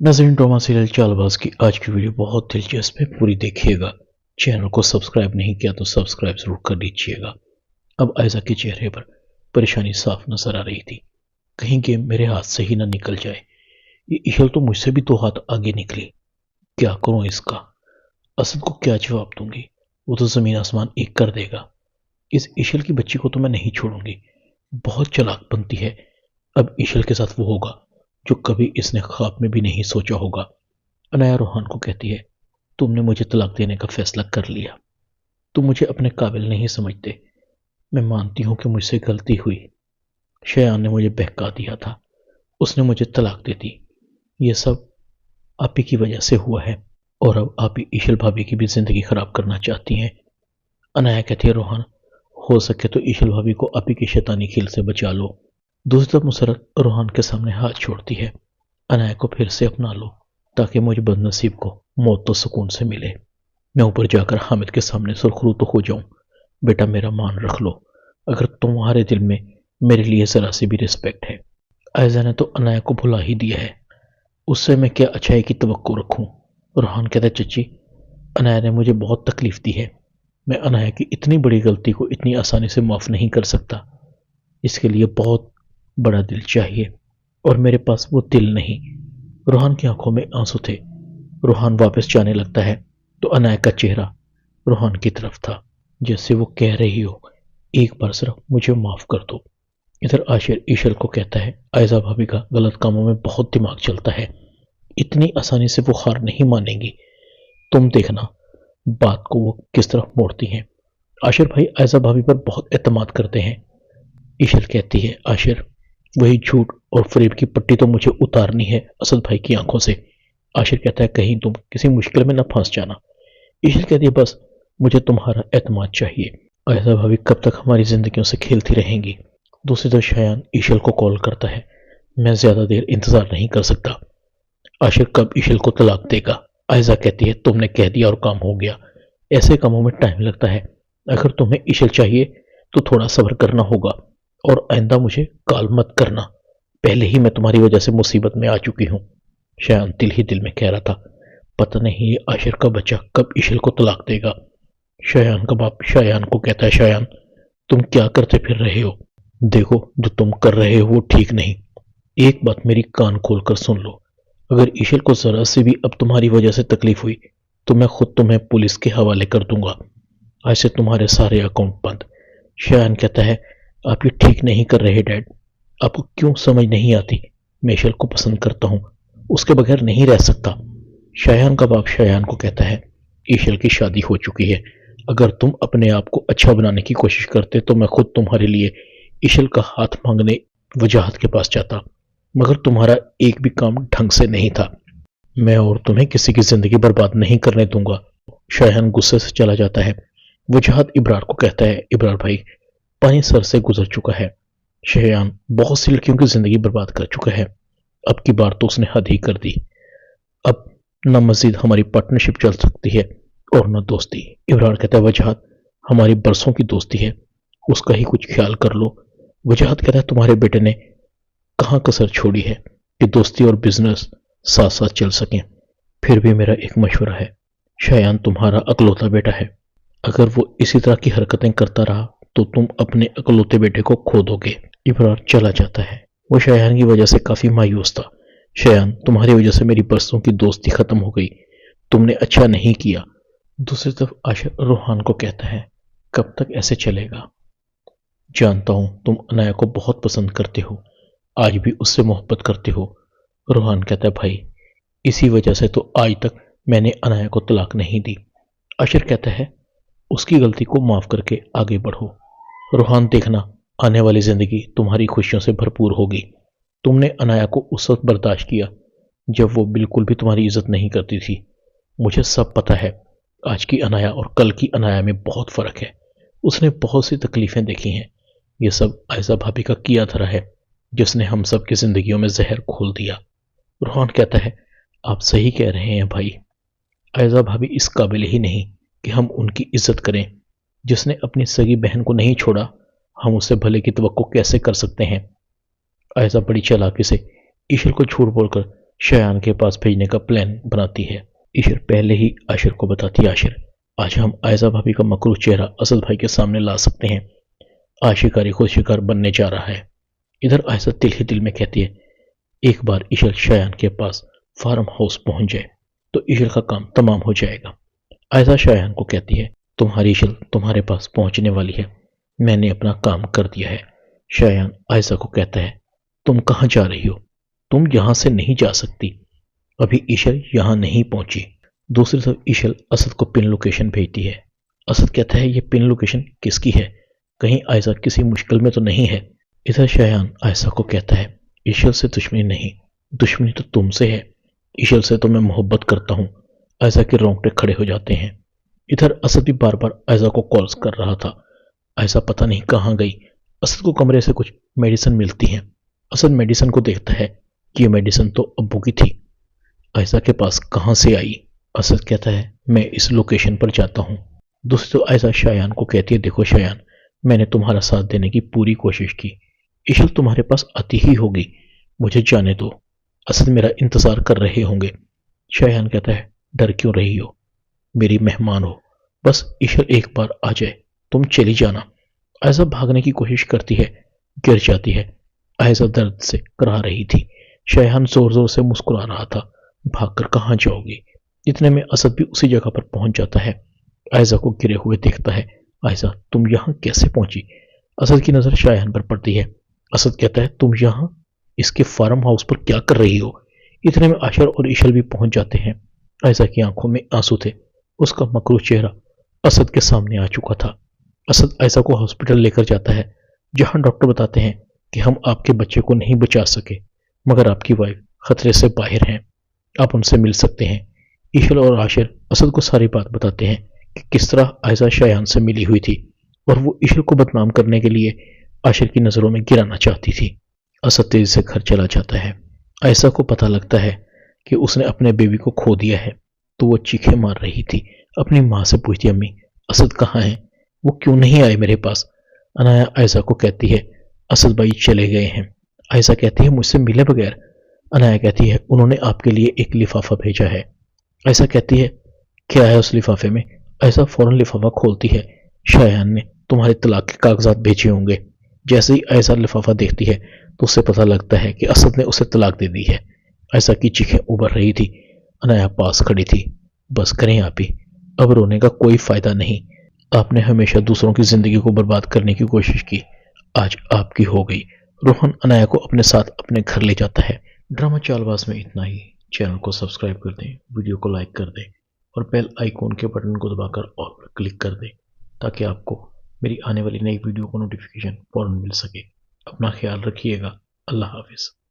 नाज़रीन, drama serial Chaalbaaz की आज की वीडियो बहुत दिलचस्प है, पूरी देखिएगा। चैनल को सब्सक्राइब नहीं किया तो सब्सक्राइब जरूर कर लीजिएगा। अब आयजा के चेहरे पर परेशानी साफ नजर आ रही थी। कहीं गेम मेरे हाथ से ही ना निकल जाए। ये इशल तो मुझसे भी 2 हाथ आगे निकली। क्या करूं इसका? असद को क्या जवाब दूंगी? वो तो जमीन आसमान एक कर देगा। इस इशल की बच्ची को तो मैं नहीं छोड़ूंगी। बहुत चालाक बनती है। अब इशल के साथ वो होगा जो कभी इसने ख्वाब में भी नहीं सोचा होगा। अनाया रोहान को कहती है, तुमने मुझे तलाक देने का फैसला कर लिया। तुम मुझे अपने काबिल नहीं समझते। मैं मानती हूं कि मुझसे गलती हुई। शयान ने मुझे बहका दिया था। उसने मुझे तलाक दे दी। ये सब आप ही की वजह से हुआ है और अब आप ही ईशल भाभी की भी जिंदगी खराब करना चाहती हैं। अनाया कहती है, रोहान, हो सके तो ईशल भाभी को आप ही की शैतानी खेल से बचा लो। दूसरी तरफ मुसरत रोहान के सामने हाथ छोड़ती है, अनाया को फिर से अपना लो ताकि मुझ बदनसीब को मौत तो सुकून से मिले। मैं ऊपर जाकर हामिद के सामने सुरखरू तो हो जाऊं। बेटा, मेरा मान रख लो। अगर तुम्हारे दिल में मेरे लिए जरा सी भी रिस्पेक्ट है। आयजा ने तो अनाया को भुला ही दिया है। उससे मैं क्या अच्छाई की तवक्को रखूं? रोहान कहता है, चची, अनाया ने मुझे बहुत तकलीफ दी है। मैं अनाया की इतनी बड़ी गलती को इतनी आसानी से माफ नहीं कर सकता। इसके लिए बहुत बड़ा दिल चाहिए और मेरे पास वो दिल नहीं। रोहान की आंखों में आंसू थे। रोहान वापस जाने लगता है तो अनाया का चेहरा रोहान की तरफ था, जैसे वो कह रही हो, एक बार सिर्फ मुझे माफ कर दो। इधर आशिर ईशल को कहता है, आयजा भाभी का गलत कामों में बहुत दिमाग चलता है। इतनी आसानी से वो हार नहीं मानेंगी। तुम देखना बात को वो किस तरफ मोड़ती हैं। आशिर भाई आयजा भाभी पर बहुत एतमाद करते हैं। ईशल कहती है, आशिर, वही झूठ और फरेब की पट्टी तो मुझे उतारनी है असद भाई की आंखों से। आशिर कहता है, कहीं तुम किसी मुश्किल में न फंस जाना। ईशल कहती है, बस मुझे तुम्हारा एतमाद चाहिए। आयजा भाभी कब तक हमारी जिंदगियों से खेलती रहेंगी? दूसरी तरफ शयान ईशल को कॉल करता है, मैं ज्यादा देर इंतजार नहीं कर सकता। आशिर कब ईशल को तलाक देगा? आयजा कहती है, तुमने कह दिया और काम हो गया। ऐसे कामों में टाइम लगता है। अगर तुम्हें ईशल चाहिए तो थोड़ा सब्र करना होगा और आइंदा मुझे कॉल मत करना। पहले ही मैं तुम्हारी वजह से मुसीबत में आ चुकी हूं। शयान दिल ही दिल में कह रहा था, पता नहीं ये आशिर का बच्चा कब ईशल को तलाक देगा। शयान का बाप शयान को कहता है, शयान, तुम क्या करते फिर रहे हो? देखो, जो तुम कर रहे हो वो ठीक नहीं। एक बात मेरी कान खोलकर सुन लो। अगर ईशल को जरा से भी अब तुम्हारी वजह से तकलीफ हुई तो मैं खुद तुम्हें पुलिस के हवाले कर दूंगा। आज से तुम्हारे सारे अकाउंट बंद। शयान कहता है, आप ये ठीक नहीं कर रहे डैड। आपको क्यों समझ नहीं आती? मैं ईशल को पसंद करता हूं, उसके बगैर नहीं रह सकता। शयान का बाप शयान को कहता है, ईशल की शादी हो चुकी है। अगर तुम अपने आप को अच्छा बनाने की कोशिश करते तो मैं खुद तुम्हारे लिए ईशल का हाथ मांगने वजाहत के पास जाता, मगर तुम्हारा एक भी काम ढंग से नहीं था। मैं और तुम्हें किसी की जिंदगी बर्बाद नहीं करने दूंगा। शयान गुस्से से चला जाता है। वजाहत इब्रार को कहता है, इब्रार भाई, पानी सर से गुजर चुका है। शयान बहुत सी लड़कियों की जिंदगी बर्बाद कर चुका है। अब की बार तो उसने हद ही कर दी। अब न मजीद हमारी पार्टनरशिप चल सकती है और न दोस्ती। इब्रार कहता है, वजाहत, हमारी बरसों की दोस्ती है, उसका ही कुछ ख्याल कर लो। वजाहत कहता है, तुम्हारे बेटे ने कहाँ कसर छोड़ी है कि दोस्ती और बिजनेस साथ साथ चल सकें। फिर भी मेरा एक मशवरा है, शयान तुम्हारा अकलौता बेटा है। अगर वो इसी तरह की हरकतें करता रहा तो तुम अपने अकलौते बेटे को खो दोगे। इब्रार चला जाता है। वो शयान की वजह से काफी मायूस था। शयान, तुम्हारी वजह से मेरी बरसों की दोस्ती खत्म हो गई। तुमने अच्छा नहीं किया। दूसरी तरफ आशिर रोहान को कहता है, कब तक ऐसे चलेगा? जानता हूं तुम अनाया को बहुत पसंद करते हो, आज भी उससे मोहब्बत करते हो। रोहान कहता है, भाई, इसी वजह से तो आज तक मैंने अनाया को तलाक नहीं दी। आशिर कहता है, उसकी गलती को माफ करके आगे बढ़ो। रोहान, देखना, आने वाली जिंदगी तुम्हारी खुशियों से भरपूर होगी। तुमने अनाया को उस वक्त बर्दाश्त किया जब वो बिल्कुल भी तुम्हारी इज्जत नहीं करती थी। मुझे सब पता है। आज की अनाया और कल की अनाया में बहुत फर्क है। उसने बहुत सी तकलीफें देखी हैं। ये सब आयजा भाभी का किया धरा है जिसने हम सब की जिंदगियों में जहर खोल दिया। रोहान कहता है, आप सही कह रहे हैं भाई। आयजा भाभी इस काबिल ही नहीं कि हम उनकी इज्जत करें। जिसने अपनी सगी बहन को नहीं छोड़ा, हम उससे भले की तवक्को कैसे कर सकते हैं? आयजा बड़ी चालाकी से ईशल को झूठ बोलकर شایان کے پاس بھیجنے کا پلان بناتی ہے۔ عشر پہلے ہی عاشر کو بتاتی ہے، عاشر آج ہم عائزہ بھابی کا مکروہ چہرہ اسد بھائی کے سامنے لا سکتے ہیں، آج شکاری خود شکار بننے جا رہا ہے۔ ادھر عائزہ دل ہی دل میں کہتی ہے ایک بار عشر شایان کے پاس فارم ہاؤس پہنچ جائے تو عشر کا کام تمام ہو جائے گا۔ عائزہ شایان کو کہتی ہے تمہاری عشر تمہارے پاس پہنچنے والی ہے، میں نے اپنا کام کر دیا ہے۔ شایان عائزہ کو کہتا ہے تم کہاں جا رہی ہو؟ تم یہاں سے نہیں جا سکتی، ابھی عشر یہاں نہیں پہنچی۔ دوسری طرف عشر اسد کو پن لوکیشن بھیجتی ہے۔ اسد کہتا ہے یہ پن لوکیشن کس کی ہے؟ کہیں عائزہ کسی مشکل میں تو نہیں ہے؟ ادھر شایان عائزہ کو کہتا ہے عشر سے دشمنی نہیں، دشمنی تو تم سے ہے، عشر سے تو میں محبت کرتا ہوں۔ عائزہ کے رونگٹے کھڑے ہو جاتے ہیں۔ ادھر اسد بھی بار بار عائزہ کو کالز کر رہا تھا، عائزہ پتہ نہیں کہاں گئی۔ اسد کو کمرے سے کچھ میڈیسن ملتی ہیں۔ اسد میڈیسن کو دیکھتا ہے کہ یہ میڈیسن تو ابو کی تھی، عائزہ کے پاس کہاں سے آئی؟ اسد کہتا ہے میں اس لوکیشن پر جاتا ہوں۔ دوسری تو عائزہ شایان کو کہتی ہے دیکھو شایان، میں نے تمہارا ساتھ دینے کی پوری کوشش کی، عشر تمہارے پاس آتی ہی ہوگی، مجھے جانے دو، اسد میرا انتظار کر رہے ہوں گے۔ شایان کہتا ہے ڈر کیوں رہی ہو، میری مہمان ہو، بس عشر ایک بار آ جائے تم چلی جانا۔ عائزہ بھاگنے کی کوشش کرتی ہے، گر جاتی ہے۔ عائزہ درد سے کرا رہی تھی، شایان زور زور سے مسکرا رہا تھا، بھاگ کر کہاں جاؤ گی؟ اتنے میں اسد بھی اسی جگہ پر پہنچ جاتا ہے، عائزہ کو گرے ہوئے دیکھتا ہے۔ عائزہ تم یہاں کیسے پہنچی؟ اسد کی نظر شایان پر پڑتی ہے۔ اسد کہتا ہے تم یہاں اس کے فارم ہاؤس پر کیا کر رہی ہو؟ اتنے میں عاشر اور عشر بھی پہنچ جاتے ہیں۔ عائزہ کی آنکھوں میں آنسو تھے، اس کا مکروہ چہرہ اسد کے سامنے آ چکا تھا۔ اسد عائزہ کو ہاسپٹل لے کر جاتا ہے، جہاں ڈاکٹر بتاتے ہیں کہ ہم آپ کے بچے کو نہیں بچا سکے، مگر آپ کی وائف خطرے سے باہر ہیں، آپ ان سے مل سکتے ہیں۔ عشر اور عاشر اسد کو ساری بات بتاتے ہیں کہ کس طرح عائزہ شایان سے ملی ہوئی تھی اور وہ عشر کو بدنام کرنے کے لیے عاشر کی نظروں میں گرانا چاہتی تھی۔ اسد تیزی سے گھر چلا جاتا ہے۔ عائزہ کو پتہ لگتا ہے کہ اس نے اپنے بیوی کو کھو دیا ہے تو وہ چیخیں مار رہی تھی، اپنی ماں سے پوچھتی امی اسد کہاں ہیں، وہ کیوں نہیں آئے میرے پاس؟ عنایا عائزہ کو کہتی ہے اسد بھائی چلے گئے ہیں۔ عائزہ کہتی ہے مجھ سے ملے بغیر؟ عنایا کہتی ہے انہوں نے آپ کے لیے ایک لفافہ بھیجا ہے۔ عائزہ کہتی ہے کیا ہے اس لفافے میں؟ عائزہ فوراً لفافہ کھولتی ہے، شایان نے تمہارے طلاق کے کاغذات بھیجے ہوں گے۔ جیسے ہی عائزہ لفافہ دیکھتی ہے تو اسے پتہ لگتا ہے کہ اسد نے اسے طلاق دے دی ہے۔ عائزہ کی چیخیں ابھر رہی تھی، عنایا پاس کھڑی تھی۔ بس کریں آپ ہی، اب رونے کا کوئی فائدہ نہیں، آپ نے ہمیشہ دوسروں کی زندگی کو برباد کرنے کی کوشش کی، آج آپ کی ہو گئی۔ روہن عنایا کو اپنے ساتھ اپنے گھر لے جاتا ہے۔ ڈرامہ چال باز میں اتنا ہی۔ چینل کو سبسکرائب کر دیں، ویڈیو کو لائک کر دیں اور بیل آئیکن کے بٹن کو دبا کر آل پر کلک کر دیں تاکہ آپ کو میری آنے والی نئی ویڈیو کو نوٹیفیکیشن فوراً مل سکے۔ اپنا خیال رکھیے گا، اللہ حافظ۔